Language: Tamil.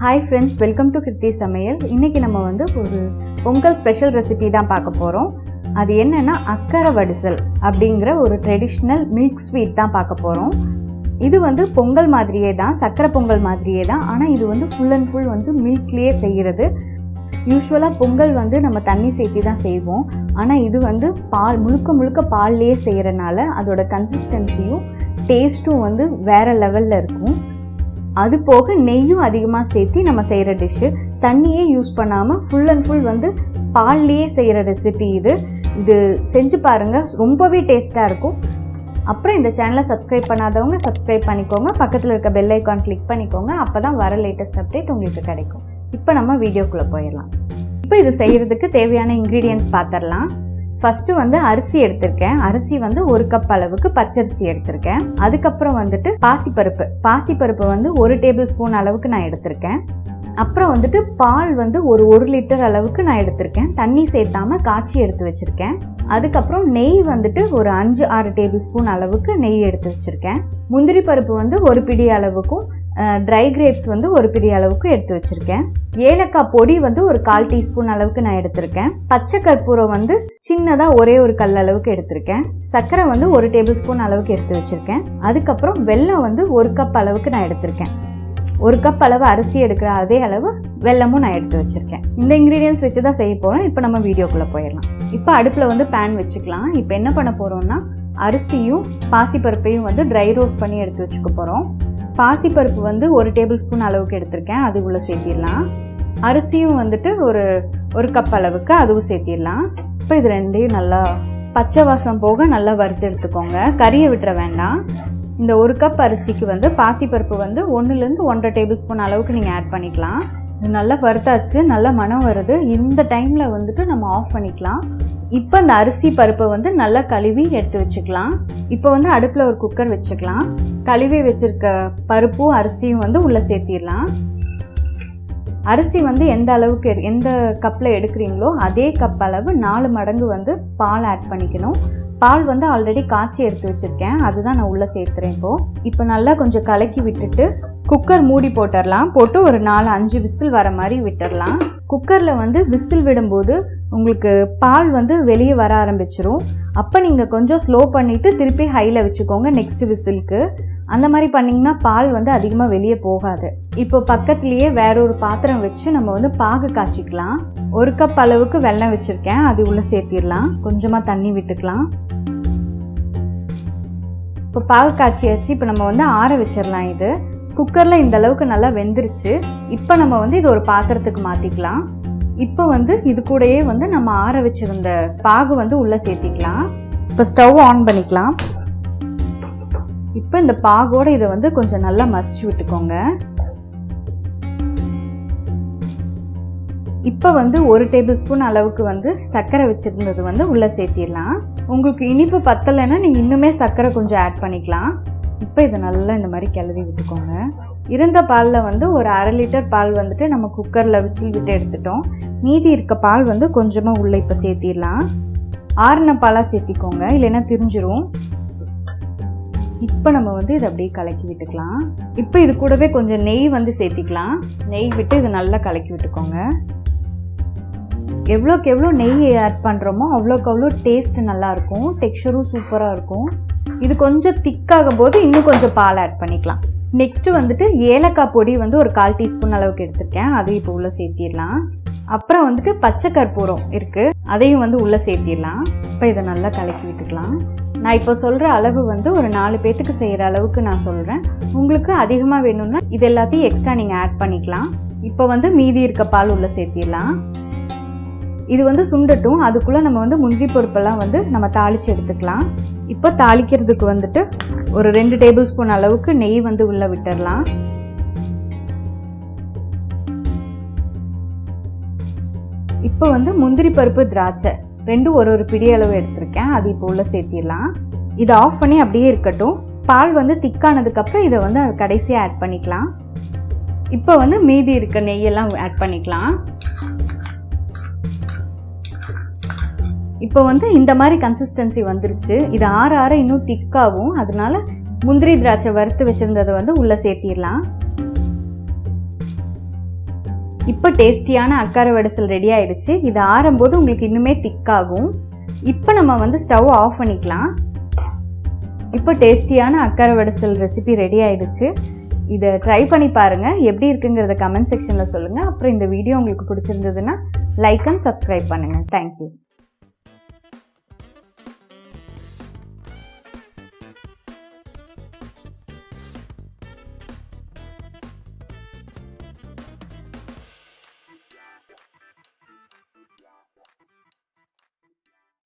Hi friends, welcome to Kirti Samayal. இன்னைக்கு நம்ம வந்து ஒரு பொங்கல் ஸ்பெஷல் ரெசிபி தான் பார்க்க போறோம். அது என்னன்னா Akkaravadisal அப்படிங்கற ஒரு ட்ரெடிஷனல் மில்க் ஸ்வீட் தான் பார்க்க போறோம். இது வந்து பொங்கல் மாதிரியே தான், சக்கரை பொங்கல் மாதிரியே தான். ஆனா இது வந்து ஃபுல் அண்ட் ஃபுல் வந்து மில்க்லயே செய்யிறது. யூசுவலா பொங்கல் வந்து நம்ம தண்ணி சேர்த்து தான் செய்வோம். ஆனா இது வந்து பால் முழுக்க பால்லயே செய்யறனால அதோட கன்சிஸ்டன்சியும் டேஸ்டும் வந்து வேற லெவல்ல இருக்கும். அது போக நெய்யும் அதிகமாக சேர்த்து நம்ம செய்கிற டிஷ்ஷு. தண்ணியே யூஸ் பண்ணாமல் ஃபுல் அண்ட் ஃபுல் வந்து பால்லையே செய்கிற ரெசிபி இது செஞ்சு பாருங்கள், ரொம்பவே டேஸ்ட்டாக இருக்கும். அப்புறம் இந்த சேனலை சப்ஸ்கிரைப் பண்ணாதவங்க சப்ஸ்கிரைப் பண்ணிக்கோங்க, பக்கத்தில் இருக்க பெல் ஐக்கான் கிளிக் பண்ணிக்கோங்க. அப்போ தான் வர லேட்டஸ்ட் அப்டேட் உங்களுக்கு கிடைக்கும். இப்போ நம்ம வீடியோக்குள்ளே போயிடலாம். இப்போ இது செய்கிறதுக்கு தேவையான இன்க்ரீடியன்ட்ஸ் பார்த்துடலாம். ஃபஸ்ட்டு வந்து அரிசி எடுத்திருக்கேன். அரிசி வந்து 1 கப் அளவுக்கு பச்சரிசி எடுத்திருக்கேன். அதுக்கப்புறம் வந்துட்டு பாசிப்பருப்பு வந்து 1 டேபிள் ஸ்பூன் அளவுக்கு நான் எடுத்திருக்கேன். அப்புறம் வந்துட்டு பால் வந்து ஒரு 1 லிட்டர் அளவுக்கு நான் எடுத்திருக்கேன். தண்ணி சேர்த்தாம காய்ச்சி எடுத்து வச்சிருக்கேன். அதுக்கப்புறம் நெய் வந்துட்டு ஒரு 5-6 டேபிள் ஸ்பூன் அளவுக்கு நெய் எடுத்து வச்சிருக்கேன். முந்திரி பருப்பு வந்து 1 பிடி அளவுக்கும், ட்ரை கிரேப்ஸ் வந்து 1 பிடி அளவுக்கு எடுத்து வச்சிருக்கேன். ஏலக்காய் பொடி வந்து ஒரு 1/4 டீஸ்பூன் அளவுக்கு நான் எடுத்திருக்கேன். பச்சை கற்பூரம் வந்து சின்னதா ஒரே ஒரு கல் அளவுக்கு எடுத்திருக்கேன். சக்கரை வந்து 1 டேபிள் ஸ்பூன் அளவுக்கு எடுத்து வச்சிருக்கேன். அதுக்கப்புறம் வெல்லம் வந்து 1 கப் அளவுக்கு நான் எடுத்திருக்கேன். 1 கப் அளவு அரிசி எடுக்கிற அதே அளவு வெல்லமும் நான் எடுத்து வச்சிருக்கேன். இந்த இன்க்ரீடியன்ஸ் வச்சு தான் செய்ய போறோம். இப்போ நம்ம வீடியோக்குள்ள போயிடலாம். இப்போ அடுப்புல வந்து பேன் வச்சுக்கலாம். இப்போ என்ன பண்ண போறோம்னா, அரிசியும் பாசிப்பருப்பையும் வந்து ட்ரை ரோஸ்ட் பண்ணி எடுத்து வச்சுக்க போறோம். பாசிப்பருப்பு வந்து 1 டேபிள் ஸ்பூன் அளவுக்கு எடுத்திருக்கேன், அது உள்ள சேர்த்திடலாம். அரிசியும் வந்துட்டு ஒரு கப் அளவுக்கு அதுவும் சேர்த்திடலாம். இப்போ இது ரெண்டையும் நல்லா பச்சை வாசம் போக நல்லா வறுத்து எடுத்துக்கோங்க, கறியை விட்டுற வேண்டாம். இந்த 1 கப் அரிசிக்கு வந்து பாசிப்பருப்பு வந்து 1லேருந்து 1.5 டேபிள் ஸ்பூன் அளவுக்கு நீங்கள் ஆட் பண்ணிக்கலாம். இது நல்லா வறுத்தாச்சு, நல்லா மணம் வருது. இந்த டைமில் வந்துட்டு நம்ம ஆஃப் பண்ணிக்கலாம். இப்போ இந்த அரிசி பருப்பை வந்து நல்லா கழுவி எடுத்து வச்சுக்கலாம். இப்போ வந்து அடுப்பில் ஒரு குக்கர் வச்சுக்கலாம். கழுவி வச்சிருக்க பருப்பும் அரிசியும் வந்து உள்ளே சேர்த்திடலாம். அரிசி வந்து எந்த கப்பில் எடுக்கிறீங்களோ அதே கப் அளவு 4 மடங்கு வந்து பால் ஆட் பண்ணிக்கணும். பால் வந்து ஆல்ரெடி காய்ச்சி எடுத்து வச்சுருக்கேன், அதுதான் நான் உள்ளே சேர்த்துறேன். இப்போ நல்லா கொஞ்சம் கலக்கி விட்டுட்டு குக்கர் மூடி போட்டு ஒரு 4-5 விசில் வர மாதிரி விட்டுடலாம். குக்கரில் வந்து விசில் விடும்போது உங்களுக்கு பால் வந்து வெளியே வர ஆரம்பிச்சிரும். அப்போ நீங்கள் கொஞ்சம் ஸ்லோ பண்ணிவிட்டு திருப்பி ஹையில் வச்சுக்கோங்க நெக்ஸ்ட் விசிலுக்கு. அந்த மாதிரி பண்ணிங்கன்னா பால் வந்து அதிகமாக வெளியே போகாது. இப்போ பக்கத்துலேயே வேற ஒரு பாத்திரம் வச்சு நம்ம வந்து பாகு காய்ச்சிக்கலாம். 1 கப் அளவுக்கு வெல்லம் வச்சுருக்கேன், அது உள்ளே சேர்த்திடலாம். கொஞ்சமாக தண்ணி விட்டுக்கலாம். இப்போ பாகு காய்ச்சியாச்சு. இப்போ நம்ம வந்து ஆற வச்சிடலாம். இது குக்கரில் இந்த அளவுக்கு நல்லா வெந்துருச்சு. இப்போ நம்ம வந்து இது ஒரு பாத்திரத்துக்கு மாற்றிக்கலாம். இப்போ வந்து இது கூடயே வந்து நம்ம ஆற வச்சிருந்த பாகு வந்து உள்ளே சேர்த்திக்கலாம். இப்போ ஸ்டவ் ஆன் பண்ணிக்கலாம். இப்போ இந்த பாகோட இதை வந்து கொஞ்சம் நல்லா மசிச்சு விட்டுக்கோங்க. இப்போ வந்து 1 டேபிள் ஸ்பூன் அளவுக்கு வந்து சர்க்கரை வச்சுருந்தது வந்து உள்ளே சேர்த்திடலாம். உங்களுக்கு இனிப்பு பத்தலைன்னா நீங்கள் இன்னுமே சர்க்கரை கொஞ்சம் ஆட் பண்ணிக்கலாம். இப்போ இதை நல்லா இந்த மாதிரி கிளறி விட்டுக்கோங்க. இருந்த பாலில் வந்து ஒரு 1/2 லிட்டர் பால் வந்துட்டு நம்ம குக்கரில் விசில் விட்டு எடுத்துட்டோம். மீதி இருக்க பால் வந்து கொஞ்சமாக உள்ளே இப்போ சேர்த்திடலாம். ஆறின பாலாக சேர்த்திக்கோங்க, இல்லைன்னா திரிஞ்சிரும். இப்போ நம்ம வந்து இதை அப்படியே கலக்கி விட்டுக்கலாம். இப்போ இது கூடவே கொஞ்சம் நெய் வந்து சேர்த்திக்கலாம். நெய் விட்டு இதை நல்லா கலக்கி விட்டுக்கோங்க. எவ்வளோக்கு எவ்வளோ நெய் ஆட் பண்ணுறோமோ அவ்வளோக்கு டேஸ்ட் நல்லாயிருக்கும், டெக்ஸ்சரும் சூப்பராக இருக்கும். இது கொஞ்சம் திக்காகும் போது இன்னும் கொஞ்சம் பால் ஆட் பண்ணிக்கலாம். நெக்ஸ்ட்டு வந்துட்டு ஏலக்காய் பொடி வந்து ஒரு 1/4 டீஸ்பூன் அளவுக்கு எடுத்திருக்கேன், அதையும் இப்போ உள்ளே சேர்த்திடலாம். அப்புறம் வந்துட்டு பச்சை கற்பூரம் இருக்குது, அதையும் வந்து உள்ளே சேர்த்திடலாம். இப்போ இதை நல்லா கலக்கி விட்டுக்கலாம். நான் இப்போ சொல்கிற அளவு வந்து ஒரு 4 பேத்துக்கு செய்கிற அளவுக்கு நான் சொல்கிறேன். உங்களுக்கு அதிகமாக வேணும்னா இது எல்லாத்தையும் எக்ஸ்ட்ரா நீங்கள் ஆட் பண்ணிக்கலாம். இப்போ வந்து மீதி இருக்க பால் உள்ளே சேர்த்திடலாம். இது வந்து சுண்டட்டும், அதுக்குள்ளே நம்ம வந்து முந்திரி பருப்பெல்லாம் வந்து நம்ம தாளித்து எடுத்துக்கலாம். இப்போ தாளிக்கிறதுக்கு வந்துட்டு ஒரு 2 டேபிள் ஸ்பூன் அளவுக்கு நெய் வந்து உள்ளே விட்டுடலாம். இப்போ வந்து முந்திரி பருப்பு திராட்சை ரெண்டும் ஒரு பிடி அளவு எடுத்திருக்கேன், அது இப்போ உள்ளே சேர்த்திடலாம். இதை ஆஃப் பண்ணி அப்படியே இருக்கட்டும். பால் வந்து திக்கானதுக்கப்புறம் இதை வந்து கடைசியாக ஆட் பண்ணிக்கலாம். இப்போ வந்து மீதி இருக்க நெய்யெல்லாம் ஆட் பண்ணிக்கலாம். இப்போ வந்து இந்த மாதிரி கன்சிஸ்டன்சி வந்துருச்சு. இது ஆற இன்னும் திக்காகும், அதனால முந்திரி திராட்சை வறுத்து வச்சுருந்ததை வந்து உள்ளே சேர்த்திடலாம். இப்போ டேஸ்டியான அக்கார வடிசல் ரெடி ஆகிடுச்சு. இது ஆறும்போது உங்களுக்கு இன்னுமே திக்காகும். இப்போ நம்ம வந்து ஸ்டவ் ஆஃப் பண்ணிக்கலாம். இப்போ டேஸ்டியான அக்கார வடிசல் ரெசிபி ரெடி ஆகிடுச்சு. இதை ட்ரை பண்ணி பாருங்கள். எப்படி இருக்குங்கிறத கமெண்ட் செக்ஷனில் சொல்லுங்கள். அப்புறம் இந்த வீடியோ உங்களுக்கு பிடிச்சிருந்ததுன்னா லைக் அண்ட் சப்ஸ்கிரைப் பண்ணுங்கள். தேங்க்யூ.